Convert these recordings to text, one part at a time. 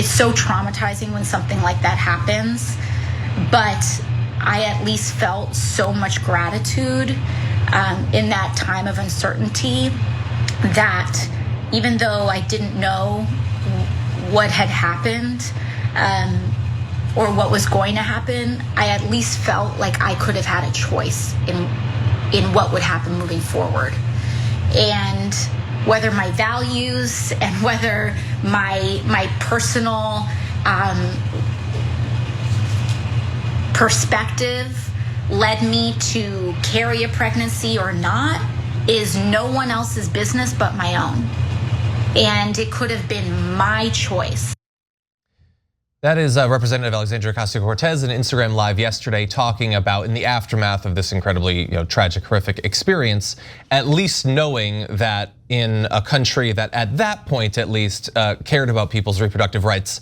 it's so traumatizing when something like that happens, but I at least felt so much gratitude in that time of uncertainty that even though I didn't know what had happened or what was going to happen, I at least felt like I could have had a choice in what would happen moving forward. And whether my values and whether my personal perspective led me to carry a pregnancy or not is no one else's business but my own. And it could have been my choice. That is Representative Alexandria Ocasio-Cortez in Instagram Live yesterday talking about in the aftermath of this incredibly tragic, horrific experience, at least knowing that in a country that at that point at least cared about people's reproductive rights,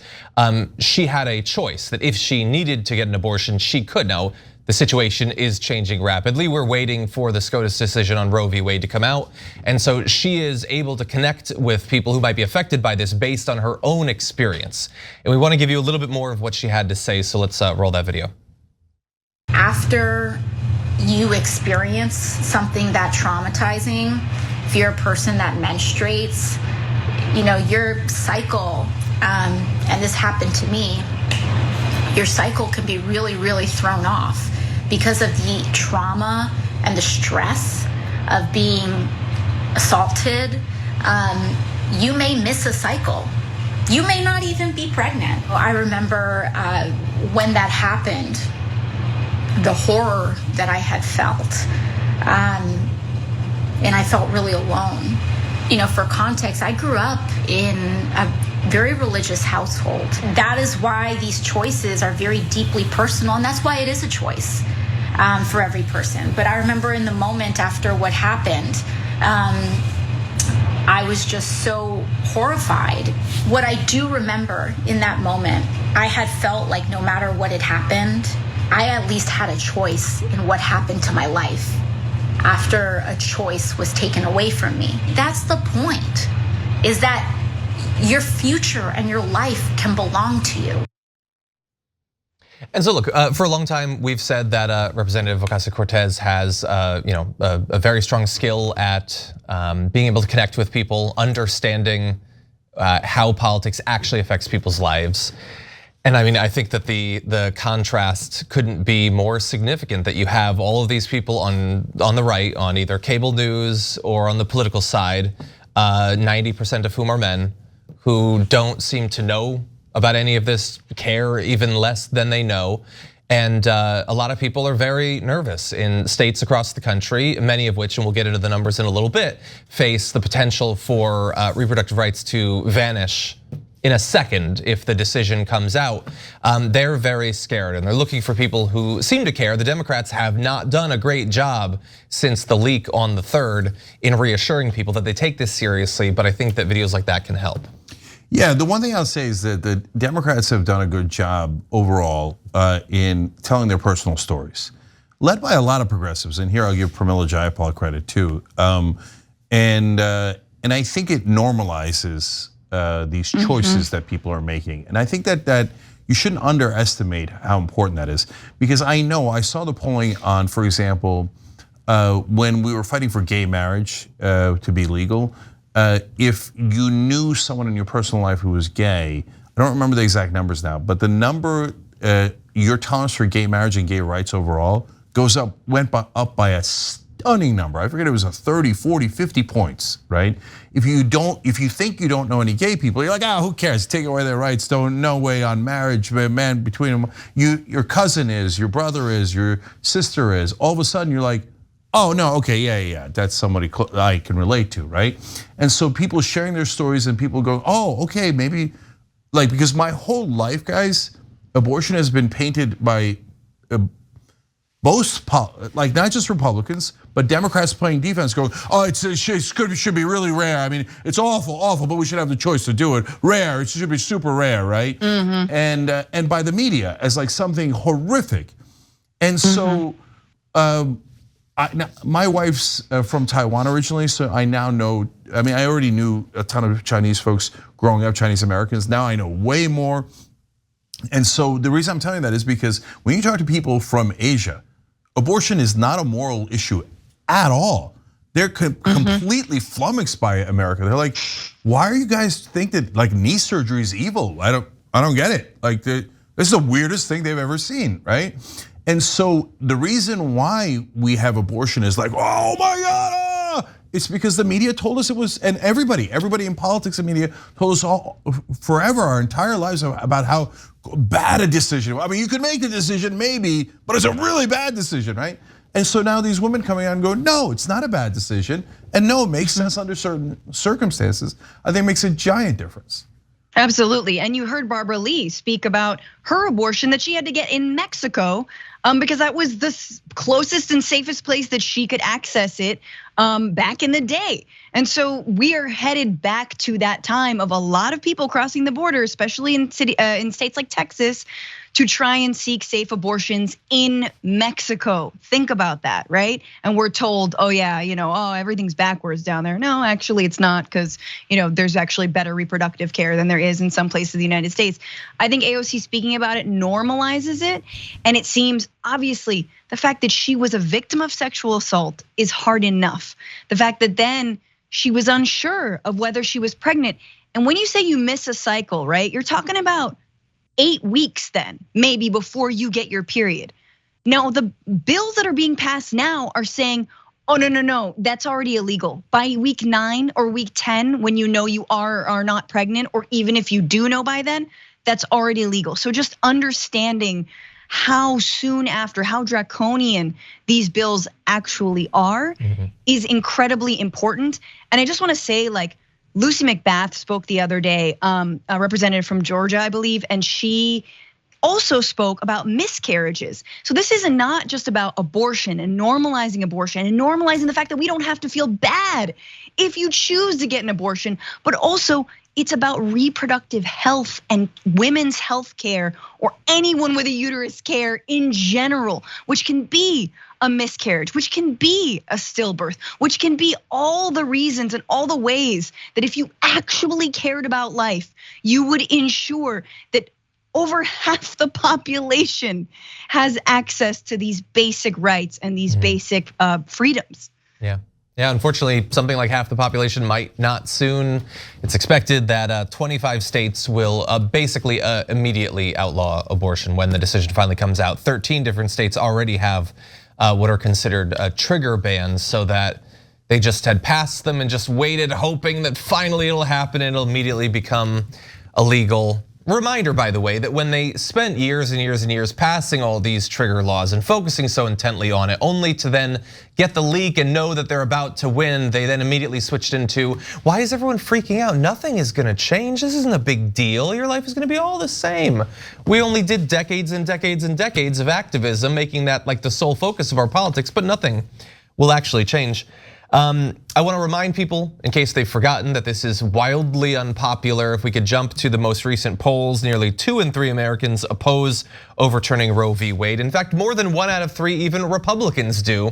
she had a choice that if she needed to get an abortion, she could. Now, the situation is changing rapidly. We're waiting for the SCOTUS decision on Roe v. Wade to come out. And so she is able to connect with people who might be affected by this based on her own experience. And we want to give you a little bit more of what she had to say. So let's roll that video. After you experience something that traumatizing, if you're a person that menstruates, your cycle, and this happened to me, your cycle can be really, really thrown off because of the trauma and the stress of being assaulted. You may miss a cycle. You may not even be pregnant. I remember when that happened, the horror that I had felt, and I felt really alone. For context, I grew up in a very religious household. That is why these choices are very deeply personal, and that's why it is a choice for every person. But I remember in the moment after what happened, I was just so horrified. What I do remember in that moment, I had felt like no matter what had happened, I at least had a choice in what happened to my life after a choice was taken away from me. That's the point, is that your future and your life can belong to you. And so look, for a long time, we've said that Representative Ocasio-Cortez has a very strong skill at being able to connect with people, understanding how politics actually affects people's lives. And I mean, I think that the contrast couldn't be more significant, that you have all of these people on the right, on either cable news or on the political side, 90% of whom are men, who don't seem to know about any of this, care even less than they know. And a lot of people are very nervous in states across the country, many of which, and we'll get into the numbers in a little bit, face the potential for reproductive rights to vanish in a second if the decision comes out. They're very scared and they're looking for people who seem to care. The Democrats have not done a great job since the leak on the 3rd in reassuring people that they take this seriously, but I think that videos like that can help. Yeah, the one thing I'll say is that the Democrats have done a good job overall in telling their personal stories, led by a lot of progressives. And here I'll give Pramila Jayapal credit too. And I think it normalizes these choices that people are making. And I think that you shouldn't underestimate how important that is. Because I saw the polling on, for example, when we were fighting for gay marriage to be legal, if you knew someone in your personal life who was gay, I don't remember the exact numbers now, but the number, your tolerance for gay marriage and gay rights overall went up by a stunning number. I forget, it was a 30, 40, 50 points, right? If you think you don't know any gay people, you're like, who cares? Take away their rights. No way on marriage, man, between them. Your cousin is, your brother is, your sister is. All of a sudden you're like, oh no, okay, yeah, that's somebody I can relate to, right? And so people sharing their stories and people go, oh, okay, maybe, because my whole life, guys, abortion has been painted by most, not just Republicans, but Democrats playing defense, going, oh, it should be really rare. I mean, it's awful, but we should have the choice to do it. Rare, it should be super rare, right? And by the media as something horrific. And so my wife's from Taiwan originally, so I now know. I mean, I already knew a ton of Chinese folks growing up, Chinese Americans. Now I know way more. And so the reason I'm telling you that is because when you talk to people from Asia, abortion is not a moral issue at all. They're completely flummoxed by America. They're like, why are you guys think that like knee surgery is evil? I don't get it. Like this is the weirdest thing they've ever seen, right? And so the reason why we have abortion is like, oh my God, it's because the media told us it was, and everybody in politics and media told us all forever, our entire lives about how bad a decision. I mean, you could make the decision maybe, but it's a really bad decision, right? And so now these women coming out and go, no, it's not a bad decision. And no, it makes sense under certain circumstances. I think it makes a giant difference. Absolutely, and you heard Barbara Lee speak about her abortion that she had to get in Mexico because that was the closest and safest place that she could access it back in the day. And so we are headed back to that time of a lot of people crossing the border, especially in states like Texas, to try and seek safe abortions in Mexico. Think about that, right? And we're told, oh yeah, oh, everything's backwards down there. No, actually it's not, because there's actually better reproductive care than there is in some places in the United States. I think AOC speaking about it normalizes it, and it seems obviously the fact that she was a victim of sexual assault is hard enough. The fact that then she was unsure of whether she was pregnant. And when you say you miss a cycle, right? You're talking about 8 weeks then, maybe before you get your period. Now, the bills that are being passed now are saying, oh, no, that's already illegal. By week 9 or week 10, when you know you are or are not pregnant, or even if you do know by then, that's already illegal. So just understanding how soon after, how draconian these bills actually are is incredibly important. And I just wanna say, like, Lucy McBath spoke the other day, a representative from Georgia, I believe, and she also spoke about miscarriages. So this is not just about abortion and normalizing the fact that we don't have to feel bad if you choose to get an abortion, but also it's about reproductive health and women's health care, or anyone with a uterus care in general, which can be a miscarriage, which can be a stillbirth, which can be all the reasons and all the ways that if you actually cared about life, you would ensure that over half the population has access to these basic rights and these basic freedoms. Yeah, unfortunately, something like half the population might not soon. It's expected that 25 states will basically immediately outlaw abortion when the decision finally comes out. 13 different states already have what are considered trigger bans, so that they just had passed them and just waited, hoping that finally it'll happen and it'll immediately become illegal. Reminder, by the way, that when they spent years and years and years passing all these trigger laws and focusing so intently on it, only to then get the leak and know that they're about to win, they then immediately switched into, why is everyone freaking out? Nothing is gonna change, this isn't a big deal, your life is gonna be all the same. We only did decades and decades and decades of activism, making that like the sole focus of our politics, but nothing will actually change. I wanna remind people, in case they've forgotten, that this is wildly unpopular. If we could jump to the most recent polls, nearly 2 in 3 Americans oppose overturning Roe v. Wade. In fact, more than 1 out of 3 even Republicans do.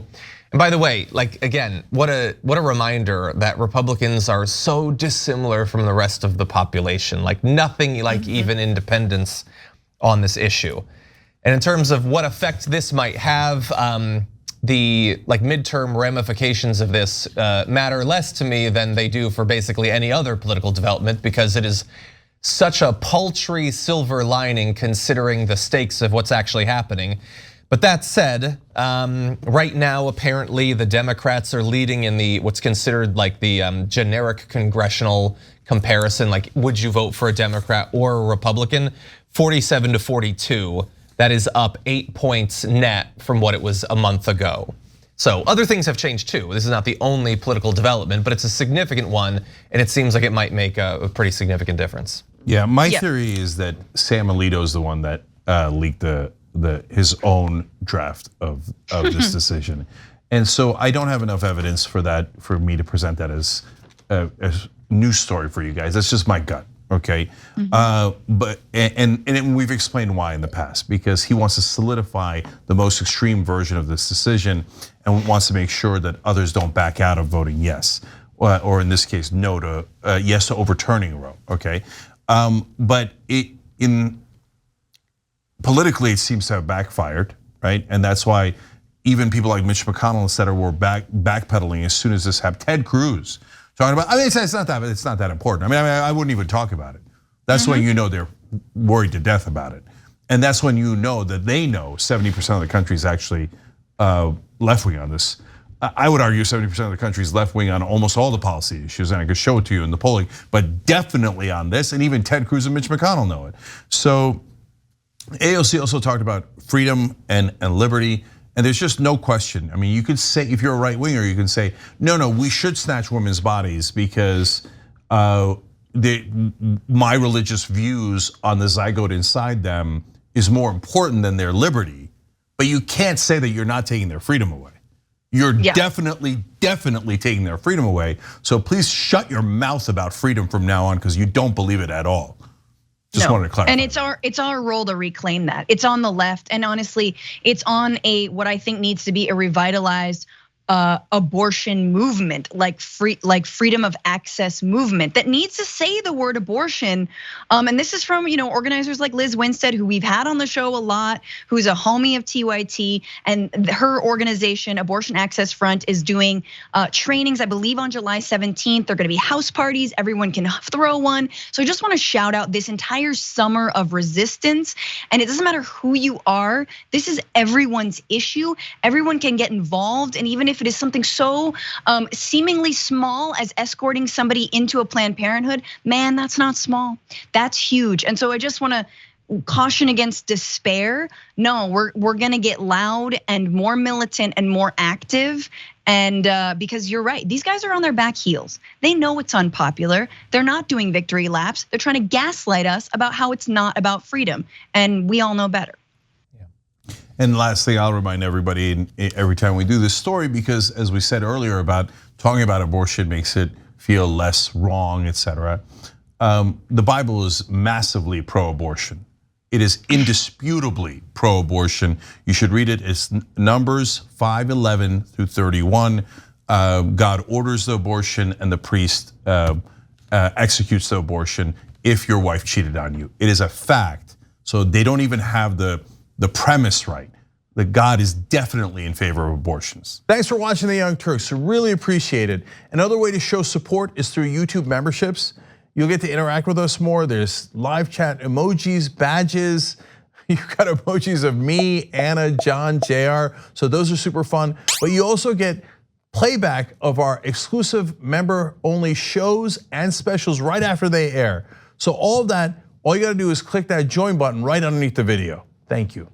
And by the way, like again, what a reminder that Republicans are so dissimilar from the rest of the population, like nothing like even independents on this issue. And in terms of what effect this might have, the like midterm ramifications of this matter less to me than they do for basically any other political development, because it is such a paltry silver lining considering the stakes of what's actually happening. But that said, right now apparently the Democrats are leading in the what's considered like the generic congressional comparison, like would you vote for a Democrat or a Republican, 47 to 42. That is up 8 points net from what it was a month ago. So other things have changed too. This is not the only political development, but it's a significant one, and it seems like it might make a pretty significant difference. Yeah, my theory is that Sam Alito is the one that leaked his own draft of this decision, and so I don't have enough evidence for that for me to present that as a news story for you guys. That's just my gut. okay? But we've explained why in the past, because he wants to solidify the most extreme version of this decision and wants to make sure that others don't back out of voting yes, or in this case, no to yes to overturning Roe, okay? But politically, it seems to have backfired, right? And that's why even people like Mitch McConnell, et cetera, were backpedaling as soon as this happened. Ted Cruz talking about, I mean, it's not that important. I mean, I wouldn't even talk about it. That's when you know they're worried to death about it. And that's when you know that they know 70% of the country is actually left-wing on this. I would argue 70% of the country is left-wing on almost all the policy issues, and I could show it to you in the polling, but definitely on this, and even Ted Cruz and Mitch McConnell know it. So AOC also talked about freedom and liberty, and there's just no question. I mean, you could say, if you're a right winger, you can say, no, we should snatch women's bodies because my religious views on the zygote inside them is more important than their liberty. But you can't say that you're not taking their freedom away. You're definitely taking their freedom away. So please shut your mouth about freedom from now on, because you don't believe it at all. Just wanted to clarify. And it's our role to reclaim that. It's on the left, and honestly, it's on what I think needs to be a revitalized abortion movement, like freedom of access movement that needs to say the word abortion. And this is from organizers like Liz Winstead, who we've had on the show a lot, who's a homie of TYT, and her organization, Abortion Access Front, is doing trainings, I believe, on July 17th. They're gonna be house parties, everyone can throw one. So I just wanna shout out this entire summer of resistance. And it doesn't matter who you are, this is everyone's issue. Everyone can get involved, and even if it is something so seemingly small as escorting somebody into a Planned Parenthood, man, that's not small, that's huge. And so I just wanna caution against despair. No, we're gonna get loud and more militant and more active. And because you're right, these guys are on their back heels. They know it's unpopular. They're not doing victory laps. They're trying to gaslight us about how it's not about freedom. And we all know better. And last thing, I'll remind everybody every time we do this story, because as we said earlier about talking about abortion makes it feel less wrong, et cetera. The Bible is massively pro-abortion. It is indisputably pro-abortion. You should read it. It's Numbers 5:11 through 31. God orders the abortion, and the priest executes the abortion if your wife cheated on you. It is a fact. So they don't even have the premise right, that God is definitely in favor of abortions. Thanks for watching The Young Turks, really appreciate it. Another way to show support is through YouTube memberships. You'll get to interact with us more. There's live chat emojis, badges. You've got emojis of me, Anna, John, JR. So those are super fun. But you also get playback of our exclusive member-only shows and specials right after they air. So all of that, all you gotta do is click that join button right underneath the video. Thank you.